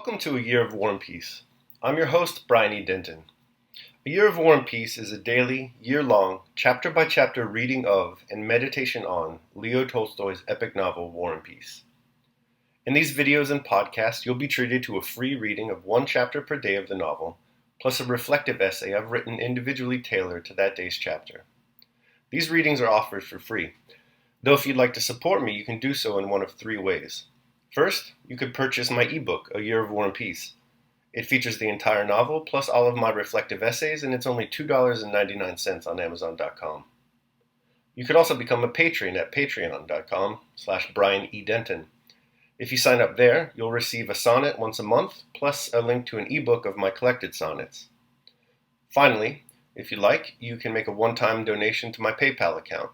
Welcome to A Year of War and Peace. I'm your host, Brian E. Denton. A Year of War and Peace is a daily, year-long, chapter-by-chapter reading of and meditation on Leo Tolstoy's epic novel, War and Peace. In these videos and podcasts, you'll be treated to a free reading of one chapter per day of the novel, plus a reflective essay I've written individually tailored to that day's chapter. These readings are offered for free, though if you'd like to support me, you can do so in one of three ways. First, you could purchase my ebook, A Year of War and Peace. It features the entire novel, plus all of my reflective essays, and it's only $2.99 on Amazon.com. You could also become a patron at patreon.com/Brian E. Denton. If you sign up there, you'll receive a sonnet once a month, plus a link to an ebook of my collected sonnets. Finally, if you like, you can make a one-time donation to my PayPal account.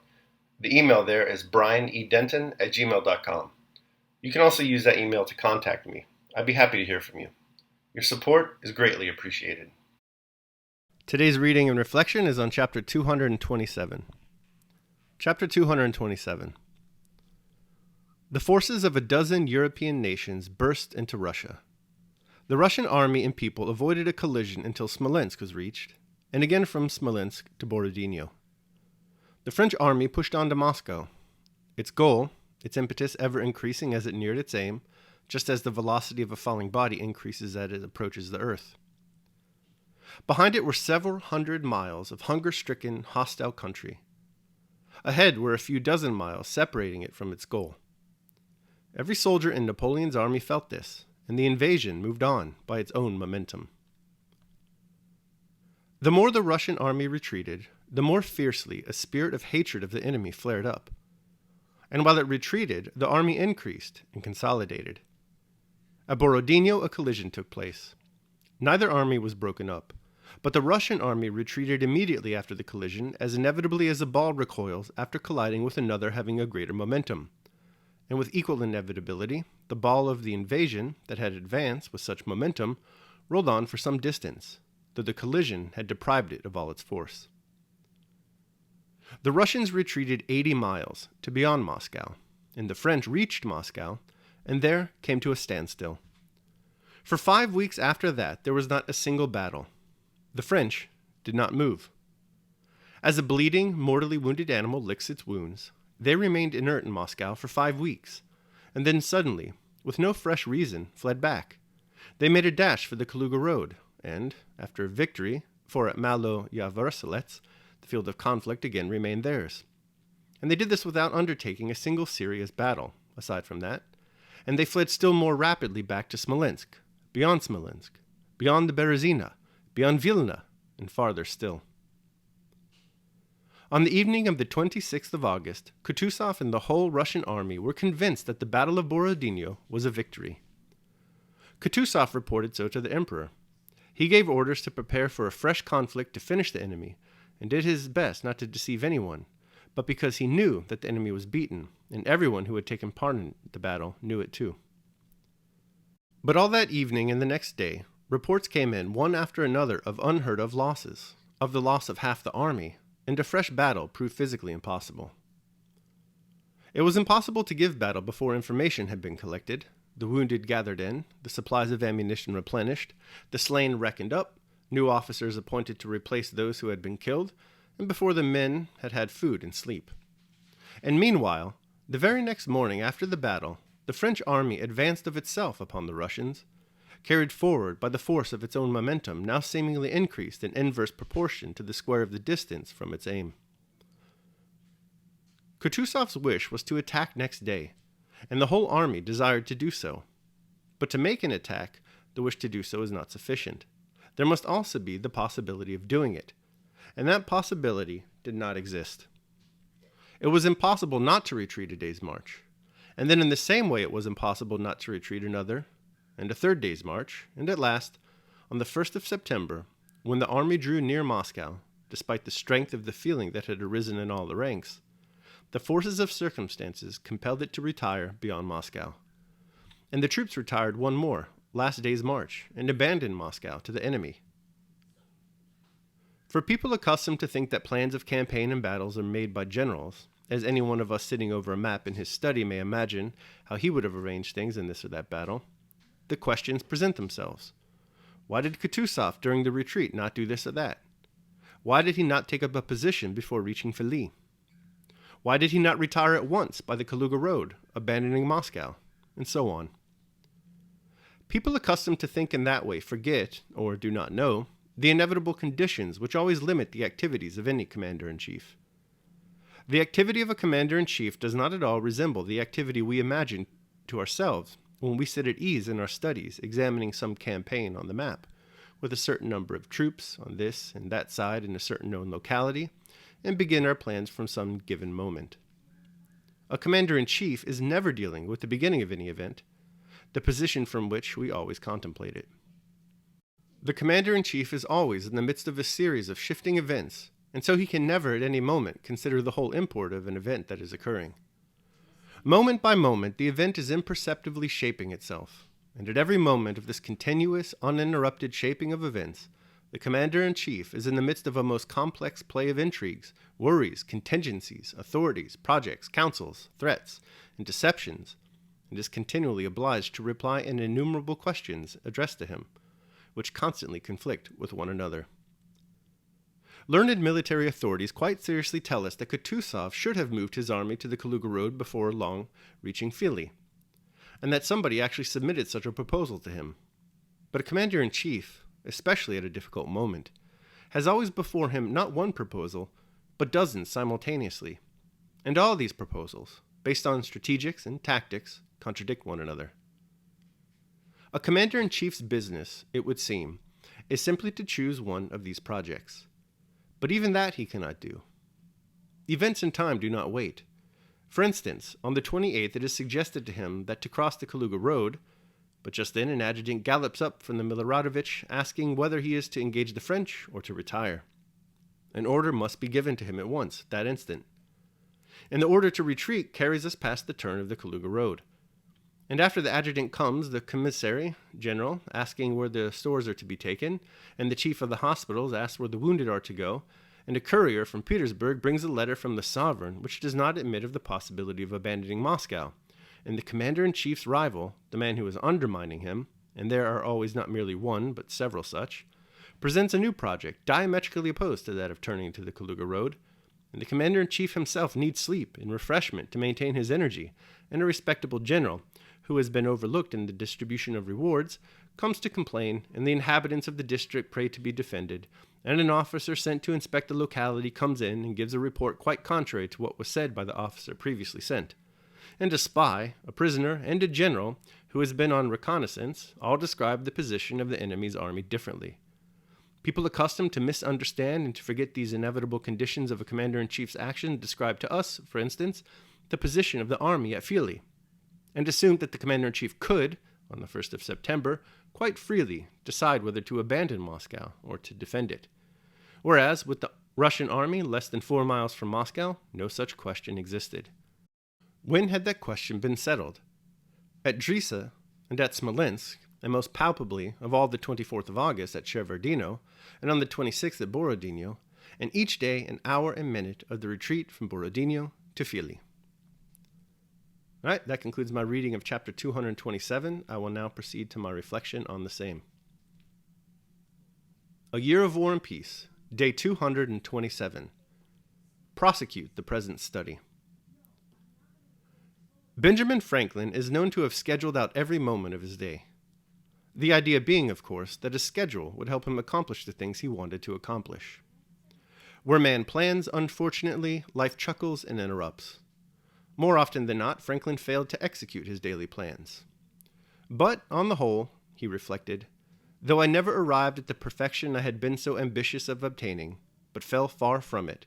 The email there is brianedenton@gmail.com. You can also use that email to contact me. I'd be happy to hear from you. Your support is greatly appreciated. Today's reading and reflection is on Chapter 227. Chapter 227. The forces of a dozen European nations burst into Russia. The Russian army and people avoided a collision until Smolensk was reached, and again from Smolensk to Borodino. The French army pushed on to Moscow. Its goal, its impetus ever increasing as it neared its aim, just as the velocity of a falling body increases as it approaches the earth. Behind it were several hundred miles of hunger-stricken, hostile country. Ahead were a few dozen miles separating it from its goal. Every soldier in Napoleon's army felt this, and the invasion moved on by its own momentum. The more the Russian army retreated, the more fiercely a spirit of hatred of the enemy flared up. And while it retreated, the army increased and consolidated. At Borodino, a collision took place. Neither army was broken up, but the Russian army retreated immediately after the collision, as inevitably as a ball recoils after colliding with another having a greater momentum. And with equal inevitability, the ball of the invasion that had advanced with such momentum rolled on for some distance, though the collision had deprived it of all its force. The Russians retreated 80 miles to beyond Moscow, and the French reached Moscow, and there came to a standstill. For 5 weeks after that, there was not a single battle. The French did not move. As a bleeding, mortally wounded animal licks its wounds, they remained inert in Moscow for 5 weeks, and then suddenly, with no fresh reason, fled back. They made a dash for the Kaluga road, and, after a victory, for at Malo Yavarsilets, the field of conflict again remained theirs. And they did this without undertaking a single serious battle, aside from that, and they fled still more rapidly back to Smolensk, beyond the Berezina, beyond Vilna, and farther still. On the evening of the 26th of August, Kutuzov and the whole Russian army were convinced that the Battle of Borodino was a victory. Kutuzov reported so to the emperor. He gave orders to prepare for a fresh conflict to finish the enemy, and did his best not to deceive anyone, but because he knew that the enemy was beaten, and everyone who had taken part in the battle knew it too. But all that evening and the next day, reports came in one after another of unheard-of losses, of the loss of half the army, and a fresh battle proved physically impossible. It was impossible to give battle before information had been collected, the wounded gathered in, the supplies of ammunition replenished, the slain reckoned up, new officers appointed to replace those who had been killed, and before the men had had food and sleep. And meanwhile, the very next morning after the battle, the French army advanced of itself upon the Russians, carried forward by the force of its own momentum, now seemingly increased in inverse proportion to the square of the distance from its aim. Kutuzov's wish was to attack next day, and the whole army desired to do so. But to make an attack, the wish to do so is not sufficient. There must also be the possibility of doing it, and that possibility did not exist. It was impossible not to retreat a day's march, and then in the same way it was impossible not to retreat another, and a third day's march, and at last, on the 1st of September, when the army drew near Moscow, despite the strength of the feeling that had arisen in all the ranks, the forces of circumstances compelled it to retire beyond Moscow. And the troops retired one more, last day's march, and abandoned Moscow to the enemy. For people accustomed to think that plans of campaign and battles are made by generals, as any one of us sitting over a map in his study may imagine how he would have arranged things in this or that battle, the questions present themselves. Why did Kutuzov during the retreat not do this or that? Why did he not take up a position before reaching Fili? Why did he not retire at once by the Kaluga road, abandoning Moscow? And so on. People accustomed to think in that way forget, or do not know, the inevitable conditions which always limit the activities of any commander-in-chief. The activity of a commander-in-chief does not at all resemble the activity we imagine to ourselves when we sit at ease in our studies examining some campaign on the map, with a certain number of troops on this and that side in a certain known locality, and begin our plans from some given moment. A commander-in-chief is never dealing with the beginning of any event, the position from which we always contemplate it. The commander-in-chief is always in the midst of a series of shifting events, and so he can never at any moment consider the whole import of an event that is occurring. Moment by moment, the event is imperceptibly shaping itself, and at every moment of this continuous, uninterrupted shaping of events, the commander-in-chief is in the midst of a most complex play of intrigues, worries, contingencies, authorities, projects, counsels, threats, and deceptions, and is continually obliged to reply in innumerable questions addressed to him, which constantly conflict with one another. Learned military authorities quite seriously tell us that Kutuzov should have moved his army to the Kaluga road before long reaching Fili, and that somebody actually submitted such a proposal to him. But a commander-in-chief, especially at a difficult moment, has always before him not one proposal, but dozens simultaneously, and all these proposals, based on strategics and tactics, contradict one another. A commander-in-chief's business, it would seem, is simply to choose one of these projects. But even that he cannot do. Events in time do not wait. For instance, on the 28th it is suggested to him that to cross the Kaluga road, but just then an adjutant gallops up from the Miloradovich asking whether he is to engage the French or to retire. An order must be given to him at once, that instant. And the order to retreat carries us past the turn of the Kaluga road. And after the adjutant comes, the commissary general asking where the stores are to be taken, and the chief of the hospitals asks where the wounded are to go, and a courier from Petersburg brings a letter from the sovereign which does not admit of the possibility of abandoning Moscow, and the commander-in-chief's rival, the man who is undermining him, and there are always not merely one but several such, presents a new project diametrically opposed to that of turning to the Kaluga road, and the commander-in-chief himself needs sleep and refreshment to maintain his energy, and a respectable general, who has been overlooked in the distribution of rewards, comes to complain, and the inhabitants of the district pray to be defended, and an officer sent to inspect the locality comes in and gives a report quite contrary to what was said by the officer previously sent. And a spy, a prisoner, and a general, who has been on reconnaissance, all describe the position of the enemy's army differently. People accustomed to misunderstand and to forget these inevitable conditions of a commander-in-chief's action describe to us, for instance, the position of the army at Fili, and assumed that the commander-in-chief could, on the 1st of September, quite freely decide whether to abandon Moscow or to defend it. Whereas, with the Russian army less than 4 miles from Moscow, no such question existed. When had that question been settled? At Drissa and at Smolensk, and most palpably of all the 24th of August at Shevardino, and on the 26th at Borodino, and each day an hour and minute of the retreat from Borodino to Fili. All right, that concludes my reading of chapter 227. I will now proceed to my reflection on the same. A Year of War and Peace, day 227. Prosecute the present study. Benjamin Franklin is known to have scheduled out every moment of his day. The idea being, of course, that a schedule would help him accomplish the things he wanted to accomplish. Where man plans, unfortunately, life chuckles and interrupts. More often than not, Franklin failed to execute his daily plans. But, on the whole, he reflected, though I never arrived at the perfection I had been so ambitious of obtaining, but fell far from it,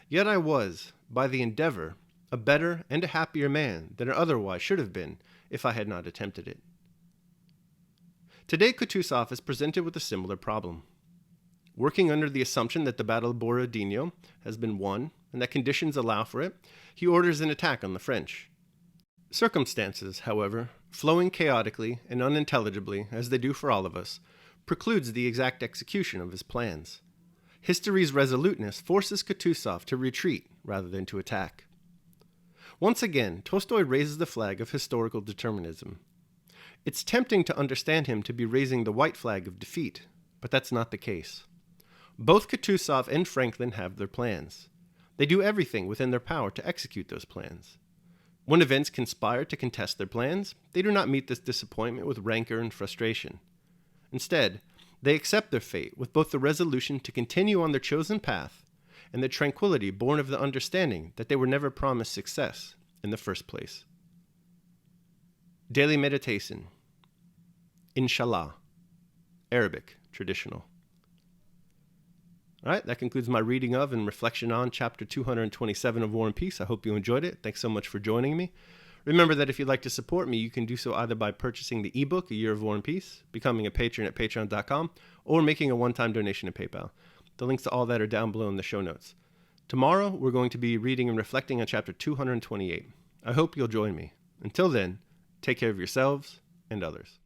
yet I was, by the endeavor, a better and a happier man than I otherwise should have been if I had not attempted it. Today Kutuzov is presented with a similar problem. Working under the assumption that the Battle of Borodino has been won and that conditions allow for it, he orders an attack on the French. Circumstances, however, flowing chaotically and unintelligibly, as they do for all of us, precludes the exact execution of his plans. History's resoluteness forces Kutuzov to retreat rather than to attack. Once again, Tolstoy raises the flag of historical determinism. It's tempting to understand him to be raising the white flag of defeat, but that's not the case. Both Kutuzov and Franklin have their plans. They do everything within their power to execute those plans. When events conspire to contest their plans, they do not meet this disappointment with rancor and frustration. Instead, they accept their fate with both the resolution to continue on their chosen path and the tranquility born of the understanding that they were never promised success in the first place. Daily Meditation. Inshallah. Arabic, traditional. All right, that concludes my reading of and reflection on chapter 227 of War and Peace. I hope you enjoyed it. Thanks so much for joining me. Remember that if you'd like to support me, you can do so either by purchasing the ebook, A Year of War and Peace, becoming a patron at patreon.com, or making a one-time donation at PayPal. The links to all that are down below in the show notes. Tomorrow, we're going to be reading and reflecting on chapter 228. I hope you'll join me. Until then, take care of yourselves and others.